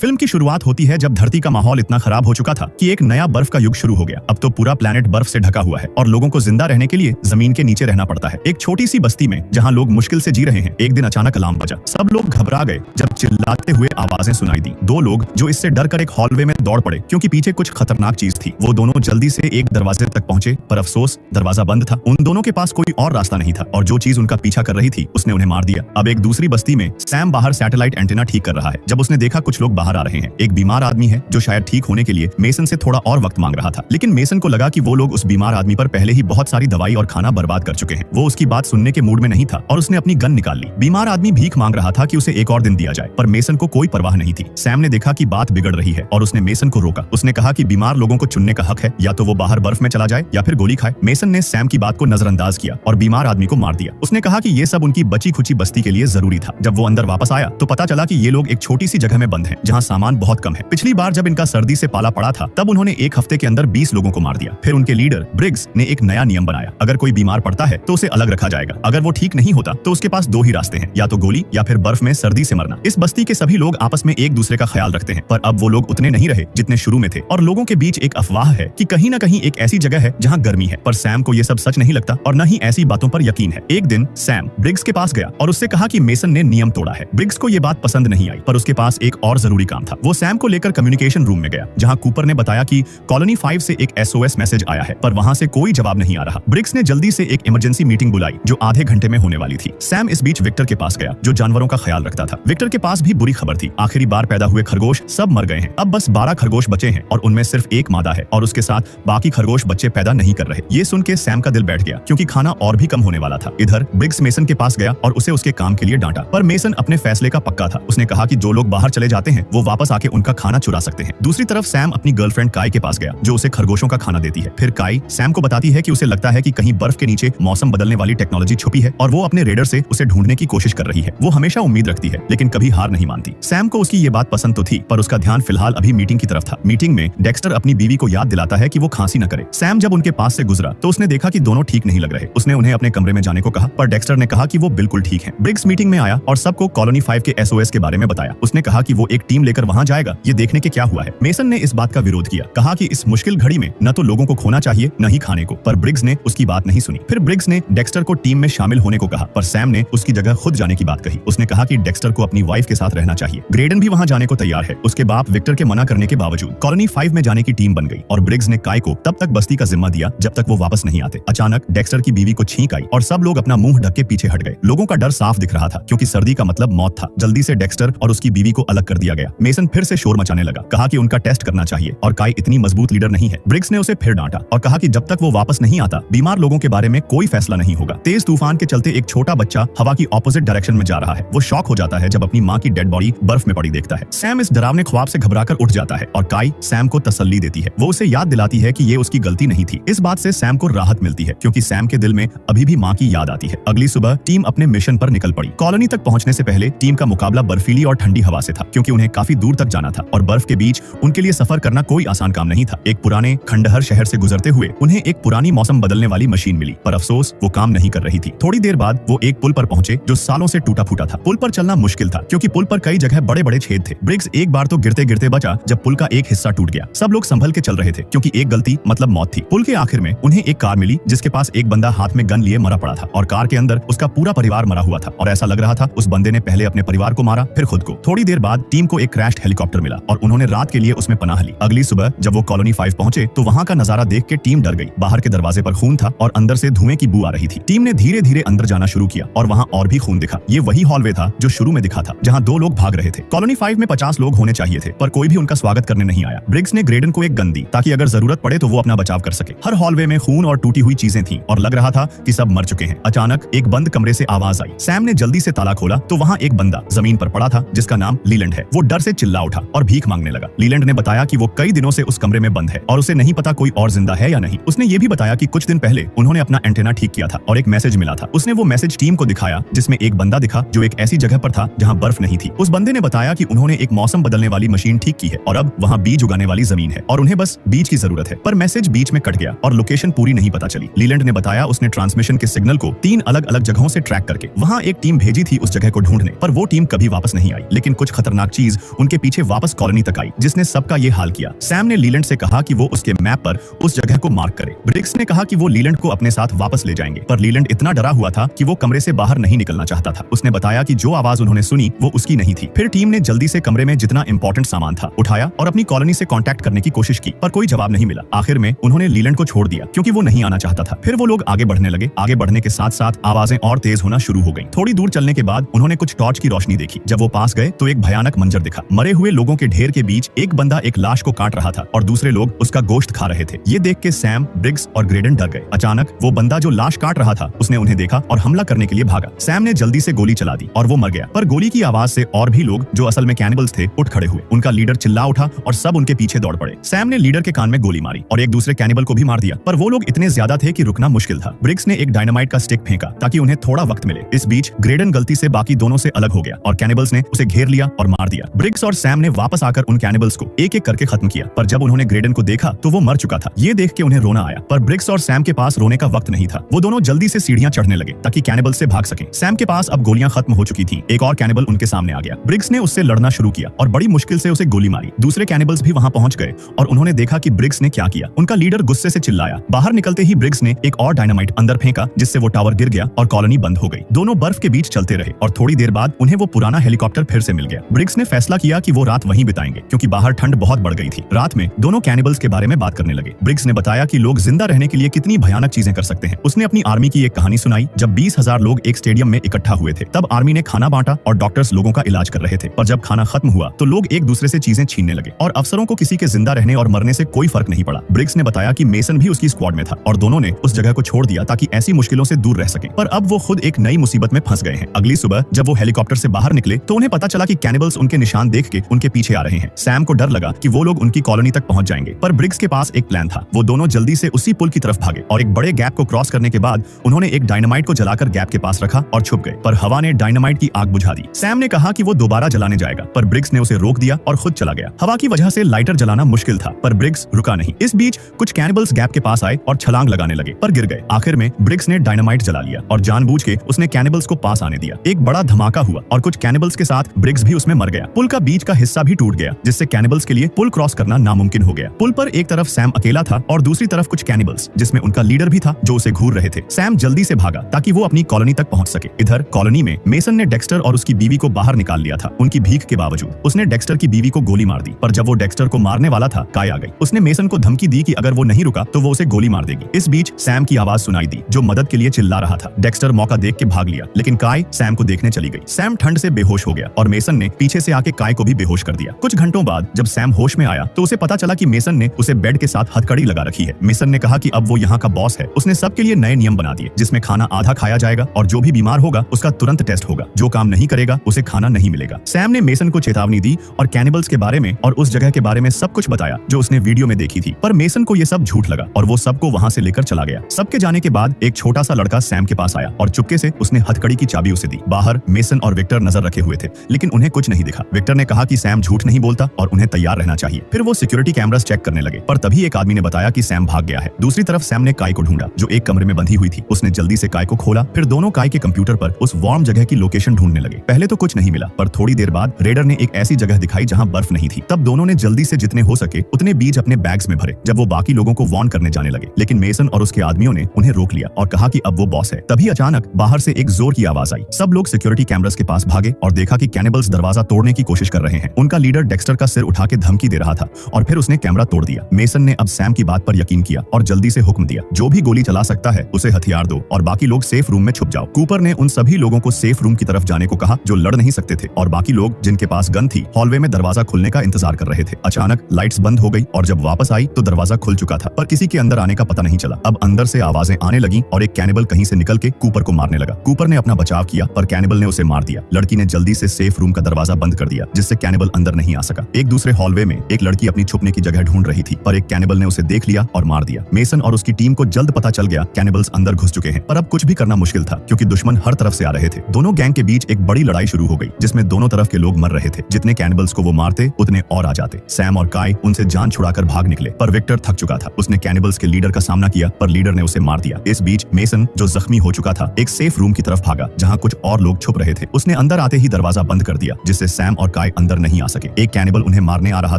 Film की शुरुआत होती है जब धरती का माहौल इतना खराब हो चुका था कि एक नया बर्फ का युग शुरू हो गया। अब तो पूरा प्लेनेट बर्फ से ढका हुआ है और लोगों को जिंदा रहने के लिए जमीन के नीचे रहना पड़ता है। एक छोटी सी बस्ती में जहाँ लोग मुश्किल से जी रहे हैं, एक दिन अचानक अलार्म बजा। सब लोग घबरा गए जब चिल्लाते हुए आवाजें सुनाई दी। दो लोग जो इससे डर कर एक हॉलवे में दौड़ पड़े क्योंकि पीछे कुछ खतरनाक चीज थी। वो दोनों जल्दी से एक दरवाजे तक पहुंचे, पर अफसोस दरवाजा बंद था। उन दोनों के पास कोई और रास्ता नहीं था और जो चीज उनका पीछा कर रही थी उसने उन्हें मार दिया। अब एक दूसरी बस्ती में सैम बाहर सैटेलाइट एंटीना ठीक कर रहा है जब उसने देखा कुछ लोग बाहर आ रहे हैं। एक बीमार आदमी है जो शायद ठीक होने के लिए मेसन से थोड़ा और वक्त मांग रहा था, लेकिन मेसन को लगा कि वो लोग उस बीमार आदमी पर पहले ही बहुत सारी दवाई और खाना बर्बाद कर चुके हैं। वो उसकी बात सुनने के मूड में नहीं था और उसने अपनी गन निकाल ली। बीमार आदमी भीख मांग रहा था कि उसे एक और दिन दिया जाए, पर मेसन को कोई परवाह नहीं थी। सैम ने देखा कि बात बिगड़ रही है और उसने मेसन को रोका। उसने कहा कि बीमार लोगों को चुनने का हक है, या तो वो बाहर बर्फ में चला जाए या फिर गोली खाए। मेसन ने सैम की बात को नजरअंदाज किया और बीमार आदमी को मार दिया। उसने कहा कि ये सब उनकी बची खुची बस्ती के लिए जरूरी था। जब वो अंदर वापस आया तो पता चला कि ये लोग एक छोटी सी जगह में बंद हैं, जहां सामान बहुत कम है। पिछली बार जब इनका सर्दी से पाला पड़ा था तब उन्होंने एक हफ्ते के अंदर 20 लोगों को मार दिया। फिर उनके लीडर ब्रिग्स ने एक नया नियम बनाया, अगर कोई बीमार पड़ता है तो उसे अलग रखा जाएगा। अगर वो ठीक नहीं होता तो उसके पास दो ही रास्ते हैं, या तो गोली या फिर बर्फ में सर्दी से मरना। इस बस्ती के सभी लोग आपस में एक दूसरे का ख्याल रखते हैं, पर अब वो लोग उतने नहीं रहे जितने शुरू में थे और लोगों के बीच एक अफवाह है कि कहीं न कहीं एक ऐसी जगह है जहाँ गर्मी है। पर सैम को ये सब सच नहीं लगता और न ही ऐसी बातों पर यकीन है। एक दिन सैम ब्रिग्स के पास गया और उससे कहा कि मेसन ने नियम तोड़ा है। ब्रिग्स को ये बात पसंद नहीं आई, पर उसके पास एक और जरूरी काम था। वो सैम को लेकर कम्युनिकेशन रूम में गया जहां कूपर ने बताया कि कॉलोनी 5 से एक SOS मैसेज आया है, पर वहां से कोई जवाब नहीं आ रहा। ब्रिग्स ने जल्दी से एक इमरजेंसी मीटिंग बुलाई जो आधे घंटे में होने वाली थी। सैम इस बीच विक्टर के पास गया जो जानवरों का ख्याल रखता था। विक्टर के पास भी बुरी खबर थी, आखिरी बार पैदा हुए खरगोश सब मर गए हैं। अब बस 12 खरगोश बचे हैं और उनमें सिर्फ एक मादा है और उसके साथ बाकी खरगोश बच्चे पैदा नहीं कर रहे। ये सुन के सैम का दिल बैठ गया क्योंकि खाना और भी कम होने वाला था। इधर ब्रिग्स मेसन के पास गया और उसे उसके काम के लिए डांटा, पर मेसन अपने फैसले का पक्का था। उसने कहा कि जो लोग बाहर चले जाते हैं वो वापस आके उनका खाना चुरा सकते हैं। दूसरी तरफ सैम अपनी गर्लफ्रेंड काई के पास गया जो उसे खरगोशों का खाना देती है। फिर काई सैम को बताती है कि उसे लगता है कि कहीं बर्फ के नीचे मौसम बदलने वाली टेक्नोलॉजी छुपी है और वो अपने रेडर से उसे ढूंढने की कोशिश कर रही है। वो हमेशा उम्मीद रखती है लेकिन कभी हार नहीं मानती। सैम को उसकी ये बात पसंद तो थी, पर उसका ध्यान फिलहाल अभी मीटिंग की तरफ था। मीटिंग में डेक्स्टर अपनी बीवी को याद दिलाता है कि वो खांसी न करे। सैम जब उनके पास से गुजरा तो उसने देखा कि दोनों ठीक नहीं लग रहे। उसने उन्हें अपने कमरे में जाने को कहा, पर डेक्स्टर ने कहा कि वो बिल्कुल ठीक है। ब्रिग्स मीटिंग में आया और सबको कॉलोनी 5 के SOS के बारे में बताया। उसने कहा कि वो एक टीम लेकर वहां जाएगा ये देखने के क्या हुआ है। मेसन ने इस बात का विरोध किया, कहा कि इस मुश्किल घड़ी में न तो लोगों को खोना चाहिए न ही खाने को, पर ब्रिग्स ने उसकी बात नहीं सुनी। फिर ब्रिग्स ने डेक्स्टर को टीम में शामिल होने को कहा, पर सैम ने उसकी जगह खुद जाने की बात कही। उसने कहा कि डेक्स्टर को अपनी वाइफ के साथ रहना चाहिए। ग्रेडन भी वहां जाने को तैयार है। उसके बाप विक्टर के मना करने के बावजूद कॉलोनी 5 में जाने की टीम बन गई और ब्रिग्स ने काई को तब तक बस्ती का जिम्मा दिया जब तक वो वापस नहीं आते। अचानक डेक्स्टर की बीवी को छींक आई और सब लोग अपना मुंह ढक के पीछे हट गए। लोगों का डर साफ दिख रहा था क्योंकि सर्दी का मतलब मौत था। जल्दी से डेक्स्टर और उसकी बीवी को अलग कर दिया गया। मेसन फिर से शोर मचाने लगा, कहा कि उनका टेस्ट करना चाहिए और काई इतनी मजबूत लीडर नहीं है। ब्रिग्स ने उसे फिर डांटा और कहा कि जब तक वो वापस नहीं आता बीमार लोगों के बारे में कोई फैसला नहीं होगा। तेज तूफान के चलते एक छोटा बच्चा हवा की ऑपोजिट डायरेक्शन में जा रहा है। वो शॉक हो जाता है जब अपनी माँ की डेड बॉडी बर्फ में पड़ी देखता है। सैम इस डरावने ख्वाब से घबराकर उठ जाता है और काई सैम को तसल्ली देती है। वो उसे याद दिलाती है कि ये उसकी गलती नहीं थी। इस बात से सैम को राहत मिलती है क्योंकि सैम के दिल में अभी भी माँ की याद आती है। अगली सुबह टीम अपने मिशन पर निकल पड़ी। कॉलोनी तक पहुंचने से पहले टीम का मुकाबला बर्फीली और ठंडी हवा से था क्योंकि उन्हें काफी दूर तक जाना था और बर्फ के बीच उनके लिए सफर करना कोई आसान काम नहीं था। एक पुराने खंडहर शहर से गुजरते हुए उन्हें एक पुरानी मौसम बदलने वाली मशीन मिली, पर अफसोस वो काम नहीं कर रही थी। थोड़ी देर बाद वो एक पुल पर पहुंचे जो सालों से टूटा फूटा था। पुल पर चलना मुश्किल था क्योंकि पुल पर कई जगह बड़े बड़े छेद थे। ब्रिग्स एक बार तो गिरते गिरते बचा जब पुल का एक हिस्सा टूट गया। सब लोग संभल के चल रहे थे क्योंकि एक गलती मतलब मौत थी। पुल के आखिर में उन्हें एक कार मिली जिसके पास एक बंदा हाथ में गन लिए मरा पड़ा था और कार के अंदर उसका पूरा परिवार मरा हुआ था और ऐसा लग रहा था उस बंदे ने पहले अपने परिवार को मारा फिर खुद को। थोड़ी देर बाद टीम को एक क्रैश्ड हेलीकॉप्टर मिला और उन्होंने रात के लिए उसमें पनाह ली। अगली सुबह जब वो कॉलोनी 5 पहुंचे तो वहां का नजारा देख के टीम डर गई। बाहर के दरवाजे पर खून था और अंदर से धुएं की बू आ रही थी। टीम ने धीरे धीरे अंदर जाना शुरू किया और वहां और भी खून दिखा। ये वही हॉलवे था जो शुरू में दिखा था जहां 2 लोग भाग रहे थे। कॉलोनी 5 में 50 लोग होने चाहिए थे पर कोई भी उनका स्वागत करने नहीं आया। ब्रिग्स ने ग्रेडन को एक गन दी ताकि अगर जरूरत पड़े तो वो अपना बचाव कर सके। हर हॉलवे में खून और टूटी हुई चीजें थीं और लग रहा था कि सब मर चुके हैं। अचानक एक बंद कमरे से आवाज आई। सैम ने जल्दी से ताला खोला तो वहां एक बंदा जमीन पर पड़ा था जिसका नाम लीलैंड है। वो डर से चिल्ला उठा और भीख मांगने लगा। लीलैंड ने बताया कि वो कई दिनों से उस कमरे में बंद है और उसे नहीं पता कोई और जिंदा है या नहीं। उसने ये भी बताया कि कुछ दिन पहले उन्होंने अपना एंटेना ठीक किया था और एक मैसेज मिला था। उसने वो मैसेज टीम को दिखाया जिसमें एक बंदा दिखा जो एक ऐसी जगह पर था जहां बर्फ नहीं थी। उस बंदे ने बताया कि उन्होंने एक मौसम बदलने वाली मशीन ठीक की है और अब वहां बीज उगाने वाली जमीन है और उन्हें बस बीज की जरूरत है। पर मैसेज बीच में कट गया और लोकेशन पूरी नहीं पता चली। लीलैंड ने बताया उसने ट्रांसमिशन के सिग्नल को 3 अलग अलग जगहों से ट्रैक करके वहां एक टीम भेजी थी उस जगह को ढूंढने, पर वो टीम कभी वापस नहीं आई। लेकिन कुछ खतरनाक चीज उनके पीछे वापस कॉलोनी तक आई, जिसने सबका ये हाल किया। सैम ने लीलैंड से कहा कि वो उसके मैप पर उस जगह को मार्क करे। ब्रिग्स ने कहा कि वो लीलैंड को अपने साथ वापस ले जाएंगे, पर लीलैंड इतना डरा हुआ था कि वो कमरे से बाहर नहीं निकलना चाहता था। उसने बताया कि जो आवाज उन्होंने सुनी वो उसकी नहीं थी। फिर टीम ने जल्दी से कमरे में जितना इंपॉर्टेंट सामान था उठाया और अपनी कॉलोनी से कांटेक्ट करने की कोशिश की, पर कोई जवाब नहीं मिला। आखिर में उन्होंने लीलैंड को छोड़ दिया क्योंकि वो नहीं आना चाहता था। फिर वो लोग आगे बढ़ने लगे। आगे बढ़ने के साथ साथ आवाजें और तेज होना शुरू हो गई। थोड़ी दूर चलने के बाद उन्होंने कुछ टॉर्च की रोशनी देखी। जब वो पास गए तो एक भयानक मंजर दिखा। मरे हुए लोगों के ढेर के बीच एक बंदा एक लाश को काट रहा था और दूसरे लोग उसका गोश्त खा रहे थे। ये देख के सैम, ब्रिग्स और ग्रेडन डर गए। अचानक वो बंदा जो लाश काट रहा था उसने उन्हें देखा और हमला करने के लिए भागा। सैम ने जल्दी से गोली चला दी और वो मर गया। पर गोली की आवाज से और भी लोग जो असल में कैनिबल्स थे उठ खड़े हुए। उनका लीडर चिल्ला उठा और सब उनके पीछे दौड़ पड़े। सैम ने लीडर के कान में गोली मारी और एक दूसरे कैनिबल को भी मार दिया, पर वो लोग इतने ज्यादा थे कि रुकना मुश्किल था। ब्रिग्स ने एक डायनामाइट का स्टिक फेंका ताकि उन्हें थोड़ा वक्त मिले। इस बीच ग्रेडन गलती से बाकी दोनों से अलग हो गया और कैनिबल्स ने उसे घेर लिया और मार दिया। ब्रिग्स और सैम ने वापस आकर उन कैनिबल्स को एक एक करके खत्म किया, पर जब उन्होंने ग्रेडन को देखा तो वो मर चुका था। ये देख के उन्हें रोना आया, पर ब्रिग्स और सैम के पास रोने का वक्त नहीं था। वो दोनों जल्दी से सीढ़ियां चढ़ने लगे ताकि कैनिबल से भाग सकें। सैम के पास अब गोलियां खत्म हो चुकी थीं। एक और कैनिबल उनके सामने आ गया। ब्रिग्स ने उससे लड़ना शुरू किया और बड़ी मुश्किल से उसे गोली मारी। दूसरे कैनिबल्स भी वहां पहुंच गए और उन्होंने देखा कि ब्रिग्स ने क्या किया। उनका लीडर गुस्से से चिल्लाया। बाहर निकलते ही ब्रिग्स ने एक और डायनामाइट अंदर फेंका, जिससे वो टावर गिर गया और कॉलोनी बंद हो गई। दोनों बर्फ के बीच चलते रहे और थोड़ी देर बाद उन्हें वो पुराना हेलीकॉप्टर फिर से मिल गया। ब्रिग्स ने फैसला किया कि वो रात वहीं बिताएंगे क्योंकि बाहर ठंड बहुत बढ़ गई थी। रात में दोनों कैनिबल्स के बारे में बात करने लगे। ब्रिग्स ने बताया कि लोग जिंदा रहने के लिए कितनी भयानक चीजें कर सकते हैं। उसने अपनी आर्मी की एक कहानी सुनाई। जब 20,000 लोग एक स्टेडियम में इकट्ठा हुए थे, तब आर्मी ने खाना बांटा और डॉक्टर्स लोगों का इलाज कर रहे थे। पर जब खाना खत्म हुआ तो लोग एक दूसरे से चीजें छीनने लगे और अफसरों को किसी के जिंदा रहने और मरने से कोई फर्क नहीं पड़ा। ब्रिग्स ने बताया कि मेसन भी उसकी स्क्वाड में था और दोनों ने उस जगह को छोड़ दिया ताकि ऐसी मुश्किलों से दूर रह सके। पर अब वो खुद एक नई मुसीबत में फंस गए हैं। अगली सुबह जब वो हेलीकॉप्टर से बाहर निकले तो उन्हें पता चला कि कैनिबल्स उनके निशान देख के उनके पीछे आ रहे हैं। सैम को डर लगा कि वो लोग उनकी कॉलोनी तक पहुंच जाएंगे, पर ब्रिग्स के पास एक प्लान था। वो दोनों जल्दी से उसी पुल की तरफ भागे और एक बड़े गैप को क्रॉस करने के बाद उन्होंने एक डायनामाइट को जलाकर गैप के पास रखा और छुप गए। पर हवा ने डायनामाइट की आग बुझा दी। सैम ने कहा कि वो दोबारा जलाने जाएगा, पर ब्रिग्स ने उसे रोक दिया और खुद चला गया। हवा की वजह से लाइटर जलाना मुश्किल था, पर ब्रिग्स रुका नहीं। इस बीच कुछ कैनिबल्स गैप के पास आए और छलांग लगाने लगे, पर गिर गए। आखिर में ब्रिग्स ने डायनामाइट जला लिया और जानबूझ के उसने कैनिबल्स को पास आने दिया। एक बड़ा धमाका हुआ और कुछ कैनिबल्स के साथ ब्रिग्स भी उसमें मर गया। पुल का बीच का हिस्सा भी टूट गया, जिससे कैनिबल्स के लिए पुल क्रॉस करना नामुमकिन हो गया। पुल पर एक तरफ सैम अकेला था और दूसरी तरफ कुछ कैनिबल्स, जिसमें उनका लीडर भी था जो उसे घूर रहे थे। सैम जल्दी से भागा ताकि वो अपनी कॉलोनी तक पहुंच सके। इधर कॉलोनी में मेसन ने डेक्स्टर और उसकी बीवी को बाहर निकाल लिया था। उनकी भीख के बावजूद उसने डेक्स्टर की बीवी को गोली मार दी, पर जब वो डेक्स्टर को मारने वाला था, काय आ गई। उसने मेसन को धमकी दी कि अगर वो नहीं रुका तो वो उसे गोली मार देगी। इस बीच सैम की आवाज सुनाई दी जो मदद के लिए चिल्ला रहा था। डेक्स्टर मौका देख के भाग लिया, लेकिन काय सैम को देखने चली गई। सैम ठंड से बेहोश हो गया और मेसन ने पीछे से आके काय को भी बेहोश कर दिया। कुछ घंटों बाद जब सैम होश में आया तो उसे पता चला कि मेसन ने उसे बेड के साथ हथकड़ी लगा रखी है। मेसन ने कहा कि अब वो यहाँ का बॉस है। उसने सबके लिए नए नियम बना दिए, जिसमें खाना आधा खाया जाएगा और जो भी बीमार होगा उसका तुरंत टेस्ट होगा। जो काम नहीं करेगा उसे खाना नहीं मिलेगा। सैम ने मेसन को चेतावनी दी और कैनिबल्स के बारे में और उस जगह के बारे में सब कुछ बताया जो उसने वीडियो में देखी थी। पर मेसन को ये सब झूठ लगा और वो सबको वहाँ से लेकर चला गया। सबके जाने के बाद एक छोटा सा लड़का सैम के पास आया और चुपके से उसने हथकड़ी की चाबी उसे दी। बाहर मेसन और विक्टर नजर रखे हुए थे, लेकिन उन्हें कुछ नहीं दिखा। विक्टर ने कहा कि सैम झूठ नहीं बोलता और उन्हें तैयार रहना चाहिए। फिर वो सिक्योरिटी कैमरास चेक करने लगे, पर तभी एक आदमी ने बताया कि सैम भाग गया है। दूसरी तरफ सैम ने काय को ढूंढा जो एक कमरे में बंधी हुई थी। उसने जल्दी से काय को खोला। फिर दोनों काय के कंप्यूटर पर उस वार्म जगह की लोकेशन ढूंढने लगे। पहले तो कुछ नहीं मिला, पर थोड़ी देर बाद रेडर ने एक ऐसी जगह दिखाई जहां बर्फ नहीं थी। तब दोनों ने जल्दी से जितने हो सके उतने बीज अपने बैग्स में भरे। जब वो बाकी लोगों को वार्न करने जाने लगे, लेकिन मेसन और उसके आदमियों ने उन्हें रोक लिया और कहा कि अब वो बॉस है। तभी अचानक बाहर से एक जोर की आवाज आई। सब लोग सिक्योरिटी कैमरास के पास भागे और देखा कि कैनिबल्स दरवाजा तोड़ने की कोशिश कर रहे हैं। उनका लीडर डेक्स्टर का सिर उठा के धमकी दे रहा था और फिर उसने कैमरा तोड़ दिया। मेसन ने अब सैम की बात पर यकीन किया और जल्दी से हुक्म दिया, जो भी गोली चला सकता है उसे हथियार दो और बाकी लोग सेफ रूम में छुप जाओ। कूपर ने उन सभी लोगों को सेफ रूम की तरफ जाने को कहा जो लड़ नहीं सकते थे, और बाकी लोग जिनके पास गन थी हॉलवे में दरवाजा खुलने का इंतजार कर रहे थे। अचानक लाइट्स बंद हो गई और जब वापस आई तो दरवाजा खुल चुका था, पर किसी के अंदर आने का पता नहीं चला। अब अंदर से आवाजें आने लगी और एक कैनिबल कहीं से निकल के कूपर को मारने लगा। कूपर ने अपना बचाव किया, पर कैनिबल ने उसे मार दिया। लड़की ने जल्दी से सेफ रूम का दरवाजा बंद कर दिया, जिससे कैनिबल अंदर नहीं आ सका। एक दूसरे हॉलवे में एक लड़की अपनी छुपने की जगह ढूंढ रही थी, पर एक कैनिबल ने उसे देख लिया और मार दिया। मेसन और उसकी टीम को जल्द पता चल गया कैनिबल्स अंदर घुस चुके हैं, पर अब कुछ भी करना मुश्किल था क्योंकि दुश्मन हर तरफ से आ रहे थे। दोनों गैंग के बीच एक बड़ी लड़ाई शुरू हो गई, जिसमें दोनों तरफ के लोग मर रहे थे। जितने कैनिबल्स को वो मारते उतने और आ जाते। सैम और काय उनसे जान छुड़ाकर भाग निकले, पर विक्टर थक चुका था। उसने कैनिबल्स के लीडर का सामना किया, पर लीडर ने उसे मार दिया। इस बीच मेसन, जो जख्मी हो चुका था, एक सेफ रूम की तरफ भागा जहां कुछ और लोग छुप रहे थे। उसने अंदर आते ही दरवाजा बंद कर दिया, जिससे सैम और काय अंदर नहीं आ सके। एक कैनिबल उन्हें मारने आ रहा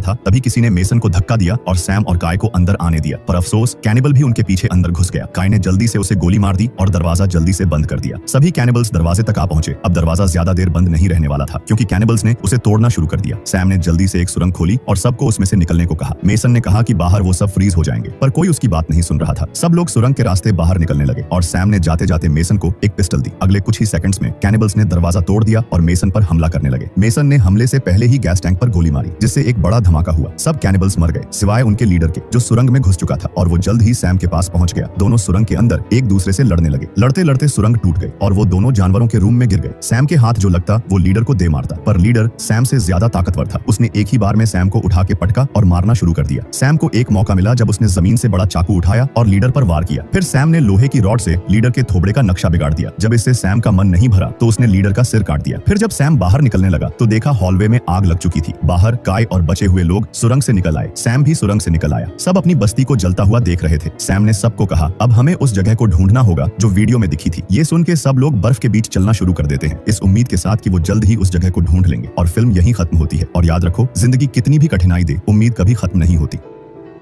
था, तभी किसी ने मेसन को धक्का दिया और सैम और काय को अंदर आने दिया। पर अफसोस कैनिबल भी उनके पीछे अंदर घुस गया। काय ने जल्दी से उसे गोली मार दी और दरवाजा जल्दी से बंद कर दिया। सभी कैनिबल्स दरवाजे तक आ पहुंचे। अब दरवाजा ज्यादा देर बंद नहीं रहने वाला था, क्योंकि कैनिबल्स ने उसे तोड़ना शुरू कर दिया। सैम ने जल्दी से एक सुरंग खोली और सबको उसमें से निकलने को कहा। मेसन ने कहा कि बाहर वो सब फ्रीज हो जाएंगे, पर कोई उसकी बात नहीं सुन रहा था। सब लोग सुरंग के रास्ते बाहर निकलने लगे और सैम ने जाते जाते मेसन को एक पिस्टल दी। अगले कुछ ही सेकंड्स में कैनिबल्स ने दरवाजा तोड़ दिया और मेसन पर हमला करने लगे। मेसन ने हमले से पहले ही गैस टैंक पर गोली मारी, जिससे एक बड़ा धमाका हुआ। सब कैनिबल्स मर गए सिवाय उनके लीडर के, जो सुरंग में घुस चुका था, और वो जल्द ही सैम के पास पहुंच गया। दोनों सुरंग के अंदर एक दूसरे से लड़ने लगे। लड़ते लड़ते सुरंग टूट गई और वो दोनों जानवरों के रूम में गिर गए। सैम के हाथ जो लगता वो लीडर को दे मारता, पर लीडर सैम से ज्यादा ताकतवर था। उसने एक ही बार में सैम को उठा के पटका और मारना शुरू कर दिया। सैम को एक मौका मिला जब उसने जमीन से बड़ा चाकू उठाया और लीडर पर वार किया। फिर सैम ने लोहे की रॉड से लीडर के थोबड़े का नक्शा बिगाड़ दिया। जब इससे सैम का मन नहीं भरा तो उसने लीडर का सिर काट दिया। फिर जब सैम बाहर निकलने लगा तो देखा हॉलवे में आग लग चुकी थी। बाहर काय और बचे हुए लोग सुरंग से निकल आए। सैम भी सुरंग से निकल आया। सब अपनी बस्ती को जलता हुआ देख रहे थे। सैम ने सबको कहा, अब हमें उस जगह को ढूंढना होगा जो वीडियो में दिखी थी। ये सुन के सब लोग बर्फ के बीच चलना शुरू कर देते हैं, इस उम्मीद के साथ कि वो जल्द ही उस जगह को ढूंढ लेंगे और फिल्म यहीं खत्म होती है। और याद रखो, जिंदगी कितनी भी कठिनाई दे, उम्मीद कभी खत्म नहीं होती।